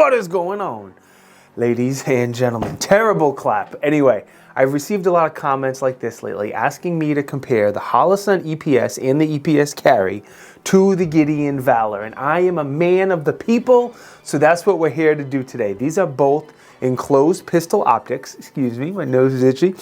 What is going on, ladies and gentlemen? Terrible clap. Anyway, I've received a lot of comments like this lately asking me to compare the Holosun EPS and the EPS carry to the Gideon Valor. And I am a man of the people, so that's what we're here to do today. These are both enclosed pistol optics. Excuse me, my nose is itchy.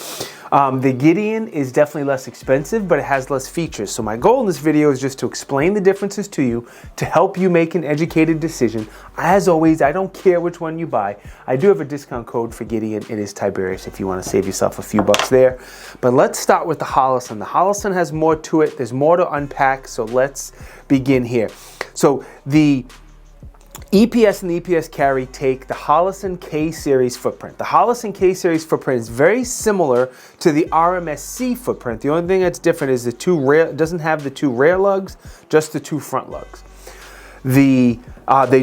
The Gideon is definitely less expensive, but it has less features. So my goal in this video is just to explain the differences to you to help you make an educated decision. As always, I don't care which one you buy. I do have a discount code for Gideon. It is Tiberious if you want to save yourself a few bucks there. But let's start with the Holosun. The Holosun has more to it. There's more to unpack, so let's begin here. So the EPS and the EPS carry take the Holosun K-Series footprint. The Holosun K-Series footprint is very similar to the RMSC footprint. The only thing that's different is it doesn't have the two rear lugs, just the two front lugs. They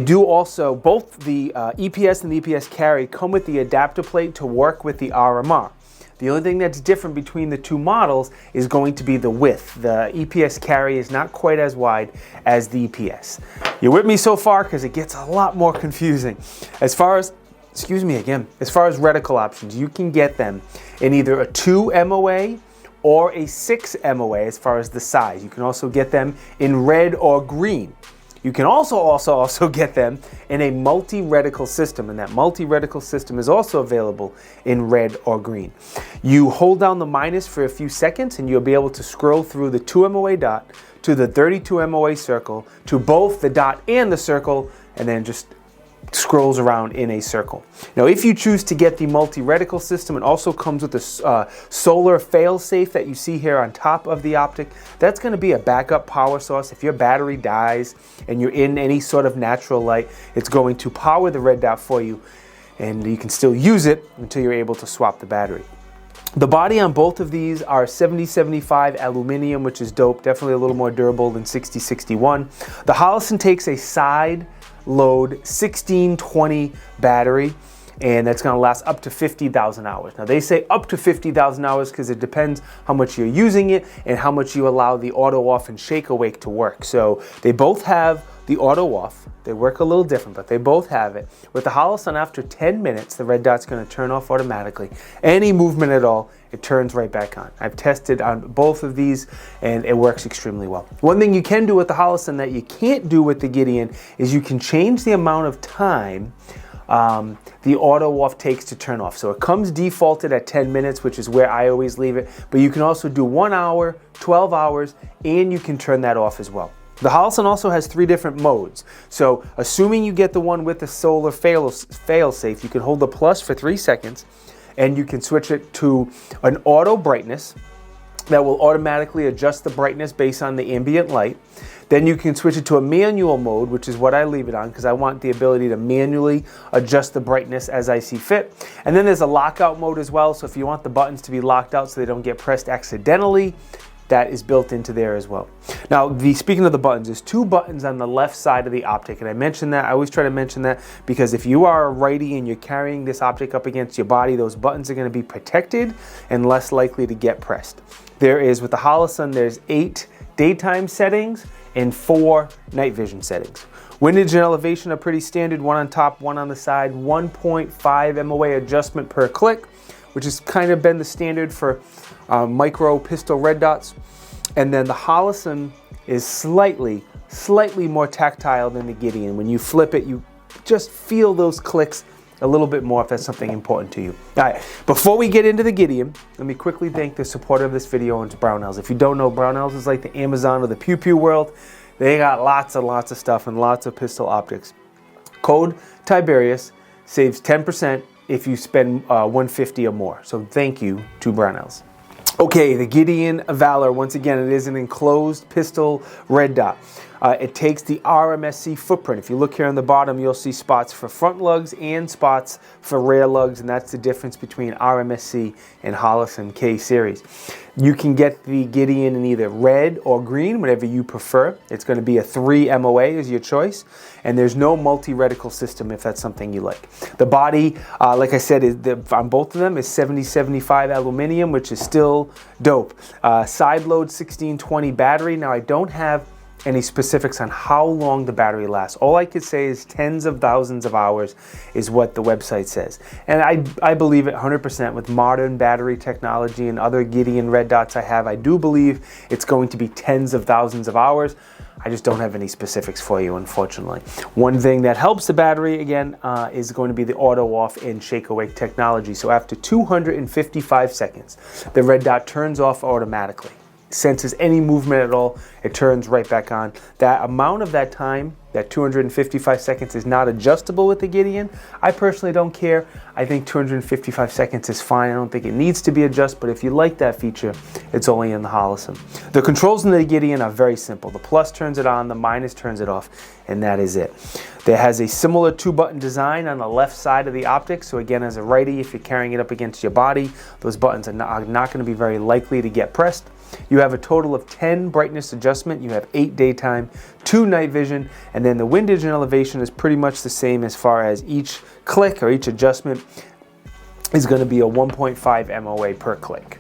do also, both the EPS and the EPS carry come with the adapter plate to work with the RMR. The only thing that's different between the two models is going to be the width. The EPS carry is not quite as wide as the EPS. You with me so far? Because it gets a lot more confusing. As far as reticle options, you can get them in either a 2 MOA or a 6 MOA as far as the size. You can also get them in red or green. You can also get them in a multi-reticle system, and that multi-reticle system is also available in red or green. You hold down the minus for a few seconds and you'll be able to scroll through the 2 MOA dot to the 32 MOA circle, to both the dot and the circle, and then just scrolls around in a circle. Now, if you choose to get the multi-reticle system, it also comes with a solar fail-safe that you see here on top of the optic. That's going to be a backup power source. If your battery dies and you're in any sort of natural light, it's going to power the red dot for you, and you can still use it until you're able to swap the battery. The body on both of these are 7075 aluminum, which is dope, definitely a little more durable than 6061. The Holosun takes a side load 1620 battery, and that's going to last up to 50,000 hours. Now, they say up to 50,000 hours because it depends how much you're using it and how much you allow the auto off and shake awake to work. So they both have the auto off. They work a little different, but they both have it. With the Holosun, after 10 minutes, the red dot's going to turn off automatically. Any movement at all, it turns right back on. I've tested on both of these, and it works extremely well. One thing you can do with the Holosun that you can't do with the Gideon is you can change the amount of time the auto off takes to turn off. So it comes defaulted at 10 minutes, which is where I always leave it, but you can also do 1 hour, 12 hours, and you can turn that off as well. The Holosun also has 3 different modes. So assuming you get the one with the solar fail-safe, you can hold the plus for 3 seconds, and you can switch it to an auto brightness that will automatically adjust the brightness based on the ambient light. Then you can switch it to a manual mode, which is what I leave it on because I want the ability to manually adjust the brightness as I see fit. And then there's a lockout mode as well. So if you want the buttons to be locked out so they don't get pressed accidentally, that is built into there as well. Now, speaking of the buttons, there's 2 buttons on the left side of the optic, and I mentioned that. I always try to mention that because if you are a righty and you're carrying this optic up against your body, those buttons are going to be protected and less likely to get pressed. There is, with the Holosun, there's 8 daytime settings and 4 night vision settings. Windage and elevation are pretty standard, 1 on top, 1 on the side, 1.5 MOA adjustment per click, which has kind of been the standard for micro pistol red dots. And then the Holosun is slightly more tactile than the Gideon. When you flip it, you just feel those clicks a little bit more if that's something important to you. All right, before we get into the Gideon, let me quickly thank the supporter of this video, and it's Brownells. If you don't know, Brownells is like the Amazon of the pew pew world. They got lots and lots of stuff and lots of pistol optics. Code Tiberious saves 10% if you spend $150 or more. So thank you to Brownells. Okay, the Gideon Valor, once again, it is an enclosed pistol red dot. It takes the RMSC footprint. If you look here on the bottom, you'll see spots for front lugs and spots for rear lugs, and that's the difference between RMSC and Holosun K-Series. You can get the Gideon in either red or green, whatever you prefer. It's going to be a 3 MOA is your choice, and there's no multi-reticle system if that's something you like. The body, like I said, on both of them is 7075 aluminum, which is still dope. Side load 1620 battery. Now, I don't have any specifics on how long the battery lasts. All I could say is tens of thousands of hours is what the website says. And I believe it 100% with modern battery technology and other Gideon red dots I have. I do believe it's going to be tens of thousands of hours. I just don't have any specifics for you, unfortunately. One thing that helps the battery, again, is going to be the auto off and shake awake technology. So after 255 seconds, the red dot turns off automatically. Senses any movement at all, it turns right back on. That amount of that time, that 255 seconds, is not adjustable with the Gideon. I personally don't care. I think 255 seconds is fine. I don't think it needs to be adjusted, but if you like that feature, it's only in the Holosun. The controls in the Gideon are very simple. The plus turns it on, the minus turns it off, and that is it. There has a similar 2-button design on the left side of the optic. So again, as a righty, if you're carrying it up against your body, those buttons are not going to be very likely to get pressed. You have a total of 10 brightness adjustment. You have 8 daytime, 2 night vision, and then the windage and elevation is pretty much the same as far as each click or each adjustment is going to be a 1.5 MOA per click.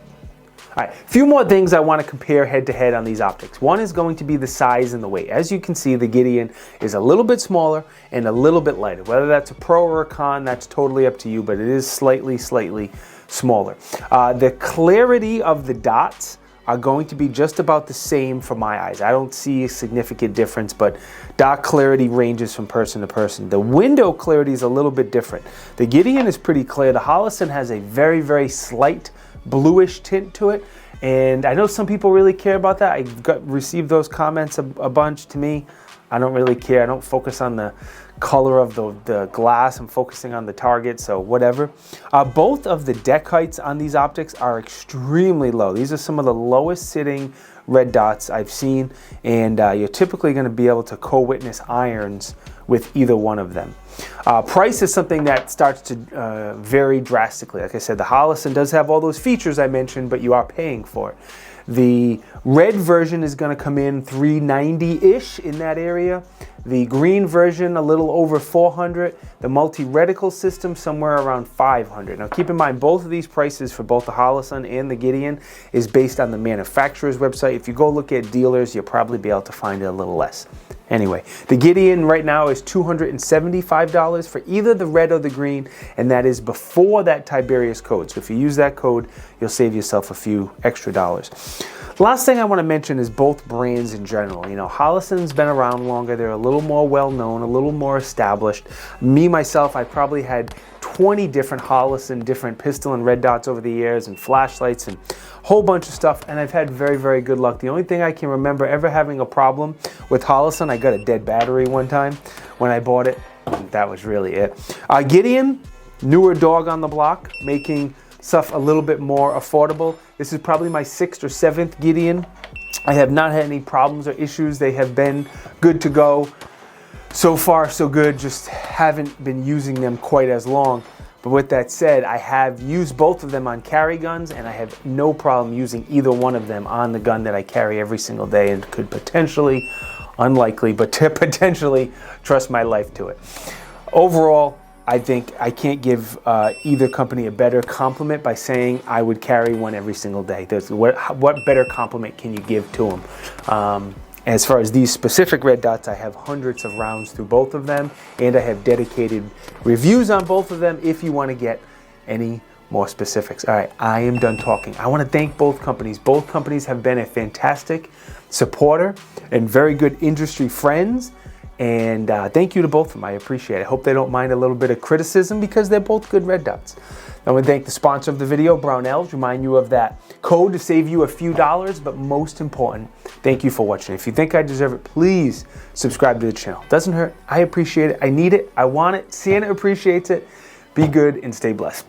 All right, a few more things I want to compare head to head on these optics. One is going to be the size and the weight. As you can see, the Gideon is a little bit smaller and a little bit lighter. Whether that's a pro or a con, that's totally up to you, but it is slightly smaller. The clarity of the dots are going to be just about the same for my eyes. I don't see a significant difference, but dot clarity ranges from person to person. The window clarity is a little bit different. The Gideon is pretty clear. The Holosun has a very slight bluish tint to it, and I know some people really care about that. I received those comments a bunch. To me, I don't really care. I don't focus on the color of the glass. I'm focusing on the target, so whatever. Both of the deck heights on these optics are extremely low. These are some of the lowest sitting red dots I've seen, and you're typically going to be able to co-witness irons with either one of them. Price is something that starts to vary drastically. Like I said, the Holosun does have all those features I mentioned, but you are paying for it. The red version is going to come in $390-ish in that area. The green version a little over $400. The multi-reticle system somewhere around $500. Now keep in mind, both of these prices for both the Holosun and the Gideon is based on the manufacturer's website. If you go look at dealers, you'll probably be able to find it a little less. Anyway, the Gideon right now is $275 for either the red or the green, and that is before that Tiberious code. So if you use that code, you'll save yourself a few extra dollars. Last thing I want to mention is both brands in general. You know, Holosun's been around longer. They're a little more well-known, a little more established. Me, myself, I probably had 20 different Holosun, different pistol and red dots over the years, and flashlights and a whole bunch of stuff, and I've had very good luck. The only thing I can remember ever having a problem with Holosun, I got a dead battery one time when I bought it. That was really it. Gideon, newer dog on the block, making stuff a little bit more affordable. This is probably my 6th or 7th Gideon. I have not had any problems or issues. They have been good to go. So far, so good. Just haven't been using them quite as long. But with that said, I have used both of them on carry guns, and I have no problem using either one of them on the gun that I carry every single day, and could potentially, unlikely, but to potentially trust my life to it. Overall, I think I can't give either company a better compliment by saying I would carry one every single day. What better compliment can you give to them? As far as these specific red dots, I have hundreds of rounds through both of them, and I have dedicated reviews on both of them if you want to get any more specifics. All right, I am done talking. I want to thank both companies. Both companies have been a fantastic supporter and very good industry friends. And thank you to both of them. I appreciate it. I hope they don't mind a little bit of criticism because they're both good red dots. I want to thank the sponsor of the video, Brownells. Remind you of that code to save you a few dollars, but most important, thank you for watching. If you think I deserve it, please subscribe to the channel. Doesn't hurt. I appreciate it. I need it. I want it. Santa appreciates it. Be good and stay blessed.